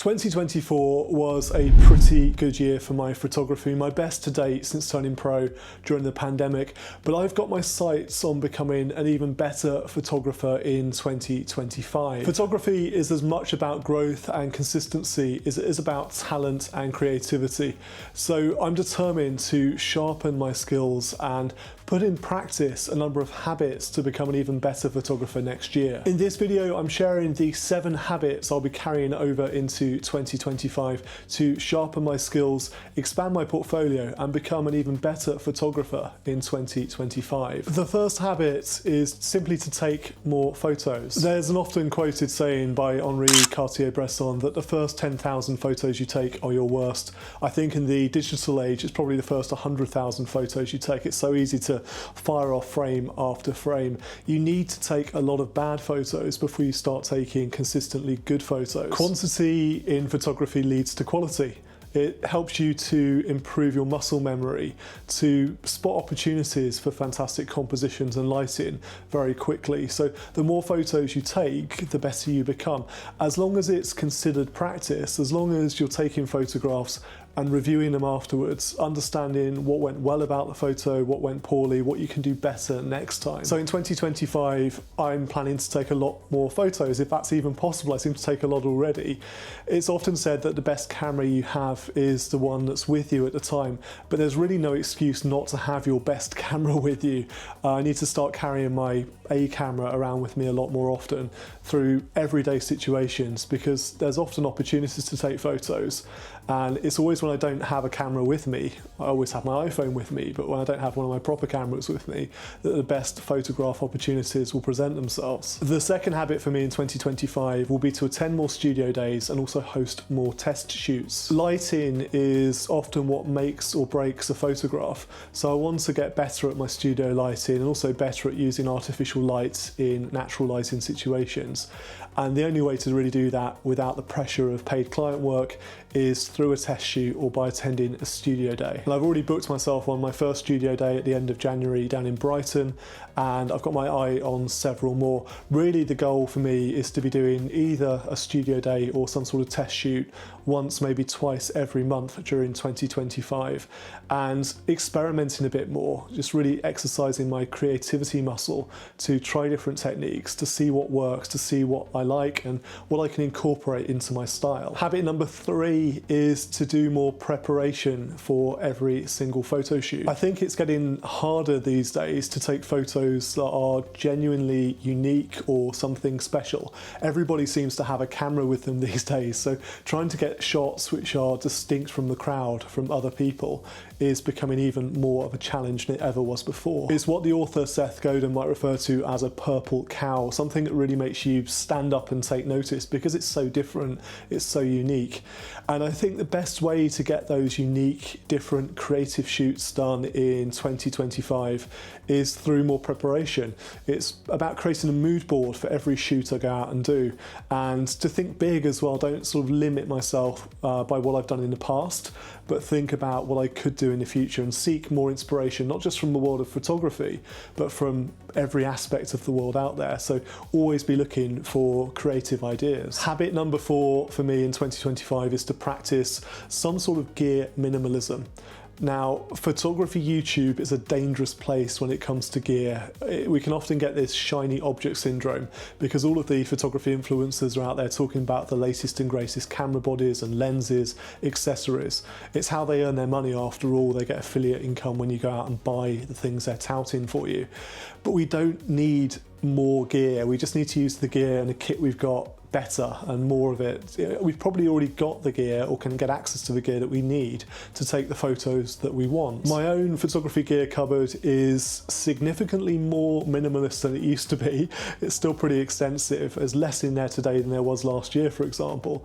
2024 was a pretty good year for my photography, my best to date since turning pro during the pandemic, but I've got my sights on becoming an even better photographer in 2025. Photography is as much about growth and consistency as it is about talent and creativity. So I'm determined to sharpen my skills and put in practice a number of habits to become an even better photographer next year. In this video, I'm sharing the 7 habits I'll be carrying over into 2025 to sharpen my skills, expand my portfolio, and become an even better photographer in 2025. The first habit is simply to take more photos. There's an often quoted saying by Henri Cartier-Bresson that the first 10,000 photos you take are your worst. I think in the digital age, it's probably the first 100,000 photos you take. It's so easy to fire off frame after frame. You need to take a lot of bad photos before you start taking consistently good photos. Quantity in photography leads to quality. It helps you to improve your muscle memory, to spot opportunities for fantastic compositions and lighting very quickly. So the more photos you take, the better you become. As long as it's considered practice, as long as you're taking photographs and reviewing them afterwards, understanding what went well about the photo, what went poorly, what you can do better next time. So in 2025, I'm planning to take a lot more photos, if that's even possible. I seem to take a lot already. It's often said that the best camera you have is the one that's with you at the time, but there's really no excuse not to have your best camera with you. I need to start carrying my A camera around with me a lot more often through everyday situations, because there's often opportunities to take photos, and it's always when I don't have a camera with me, I always have my iPhone with me, but when I don't have one of my proper cameras with me, that the best photograph opportunities will present themselves. The second habit for me in 2025 will be to attend more studio days and also host more test shoots. Lighting is often what makes or breaks a photograph, so I want to get better at my studio lighting and also better at using artificial light in natural lighting situations. And the only way to really do that without the pressure of paid client work is through a test shoot or by attending a studio day. And I've already booked myself on my first studio day at the end of January down in Brighton, and I've got my eye on several more. Really, the goal for me is to be doing either a studio day or some sort of test shoot once, maybe twice every month during 2025, and experimenting a bit more, just really exercising my creativity muscle to try different techniques, to see what works, to see what I like and what I can incorporate into my style. Habit number 3 is to do more preparation for every single photo shoot. I think it's getting harder these days to take photos that are genuinely unique or something special. Everybody seems to have a camera with them these days, so trying to get shots which are distinct from the crowd, from other people, is becoming even more of a challenge than it ever was before. It's what the author Seth Godin might refer to as a purple cow, something that really makes you stand up and take notice because it's so different, it's so unique. And I think the best way to get those unique, different, creative shoots done in 2025 is through more preparation. It's about creating a mood board for every shoot I go out and do, and to think big as well. Don't sort of limit myself by what I've done in the past, but think about what I could do in the future and seek more inspiration, not just from the world of photography, but from every aspect of the world out there. So always be looking for creative ideas. Habit number 4 for me in 2025 is to practice some sort of gear minimalism. Now, photography YouTube is a dangerous place when it comes to gear. We can often get this shiny object syndrome because all of the photography influencers are out there talking about the latest and greatest camera bodies and lenses, accessories. It's how they earn their money after all. They get affiliate income when you go out and buy the things they're touting for you. But we don't need more gear. We just need to use the gear and the kit we've got better and more of it. We've probably already got the gear or can get access to the gear that we need to take the photos that we want. My own photography gear cupboard is significantly more minimalist than it used to be. It's still pretty extensive. There's less in there today than there was last year, for example.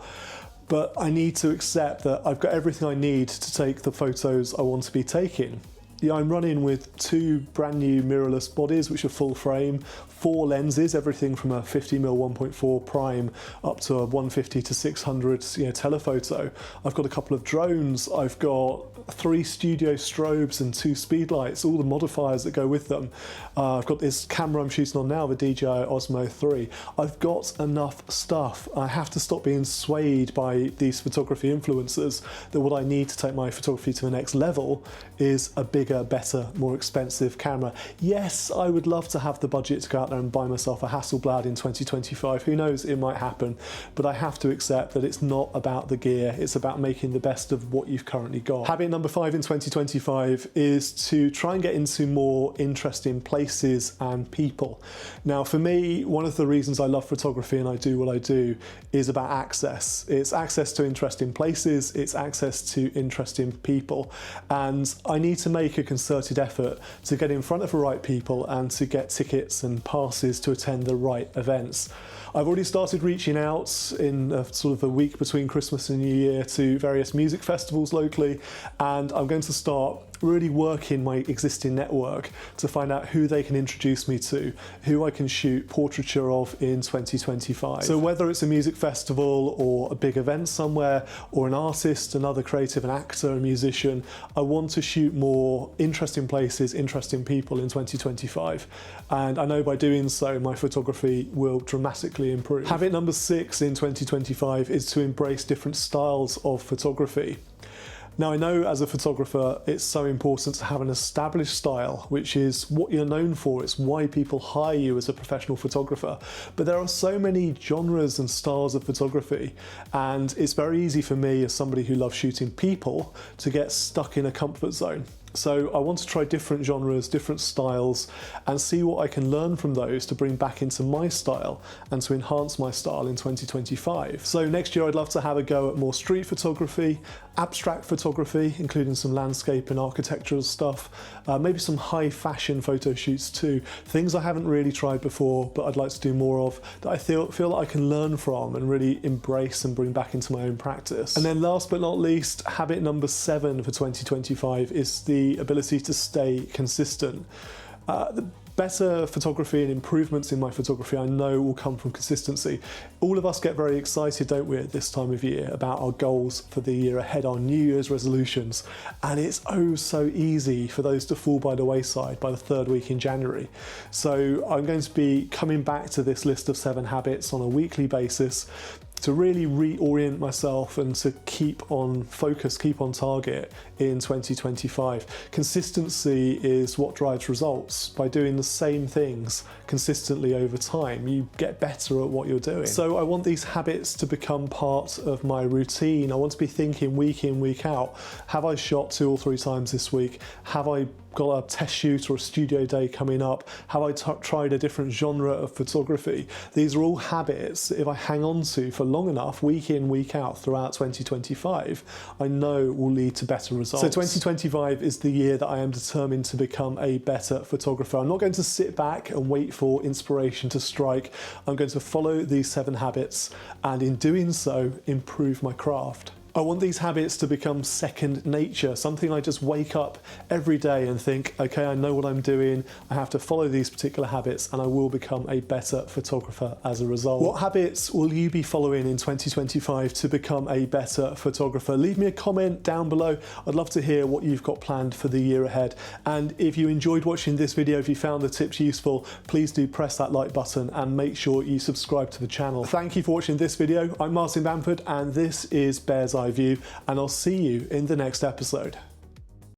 But I need to accept that I've got everything I need to take the photos I want to be taking. Yeah, I'm running with 2 brand new mirrorless bodies, which are full frame, 4 lenses, everything from a 50mm 1.4 prime up to a 150 to 600 telephoto. I've got a couple of drones. I've got 3 studio strobes and 2 speed lights, all the modifiers that go with them. I've got this camera I'm shooting on now, the DJI Osmo 3. I've got enough stuff. I have to stop being swayed by these photography influencers that what I need to take my photography to the next level is a bigger, better, more expensive camera. Yes, I would love to have the budget to go out there and buy myself a Hasselblad in 2025. Who knows, it might happen. But I have to accept that it's not about the gear, it's about making the best of what you've currently got. Habit number 5 in 2025 is to try and get into more interesting places and people. Now, for me, one of the reasons I love photography and I do what I do is about access. It's access to interesting places, it's access to interesting people. And I need to make a concerted effort to get in front of the right people and to get tickets and passes to attend the right events. I've already started reaching out in sort of a week between Christmas and New Year to various music festivals locally, and I'm going to start really working my existing network to find out who they can introduce me to, who I can shoot portraiture of in 2025. So whether it's a music festival or a big event somewhere, or an artist, another creative, an actor, a musician, I want to shoot more interesting places, interesting people in 2025. And I know by doing so, my photography will dramatically improve. Habit number 6 in 2025 is to embrace different styles of photography. Now, I know as a photographer, it's so important to have an established style, which is what you're known for. It's why people hire you as a professional photographer. But there are so many genres and styles of photography, and it's very easy for me as somebody who loves shooting people to get stuck in a comfort zone. So I want to try different genres, different styles, and see what I can learn from those to bring back into my style and to enhance my style in 2025. So next year I'd love to have a go at more street photography, abstract photography, including some landscape and architectural stuff, maybe some high fashion photo shoots too, things I haven't really tried before but I'd like to do more of, that I feel that I can learn from and really embrace and bring back into my own practice. And then last but not least, habit number 7 for 2025 is the ability to stay consistent. The better photography and improvements in my photography I know will come from consistency. All of us get very excited, don't we, at this time of year about our goals for the year ahead, our New Year's resolutions, and it's oh so easy for those to fall by the wayside by the 3rd week in January. So I'm going to be coming back to this list of 7 habits on a weekly basis to really reorient myself and to keep on focus, keep on target in 2025. Consistency is what drives results. By doing the same things consistently over time, you get better at what you're doing. So I want these habits to become part of my routine. I want to be thinking week in, week out, have I shot 2 or 3 times this week? Have I got a test shoot or a studio day coming up? Have I tried a different genre of photography? These are all habits that if I hang on to for long enough, week in, week out throughout 2025, I know will lead to better results. So 2025 is the year that I am determined to become a better photographer. I'm not going to sit back and wait for inspiration to strike. I'm going to follow these 7 habits and in doing so, improve my craft. I want these habits to become second nature, something I just wake up every day and think, okay, I know what I'm doing, I have to follow these particular habits and I will become a better photographer as a result. What habits will you be following in 2025 to become a better photographer? Leave me a comment down below. I'd love to hear what you've got planned for the year ahead. And if you enjoyed watching this video, if you found the tips useful, please do press that like button and make sure you subscribe to the channel. Thank you for watching this video. I'm Martin Bamford and this is Bear's Eye View, and I'll see you in the next episode.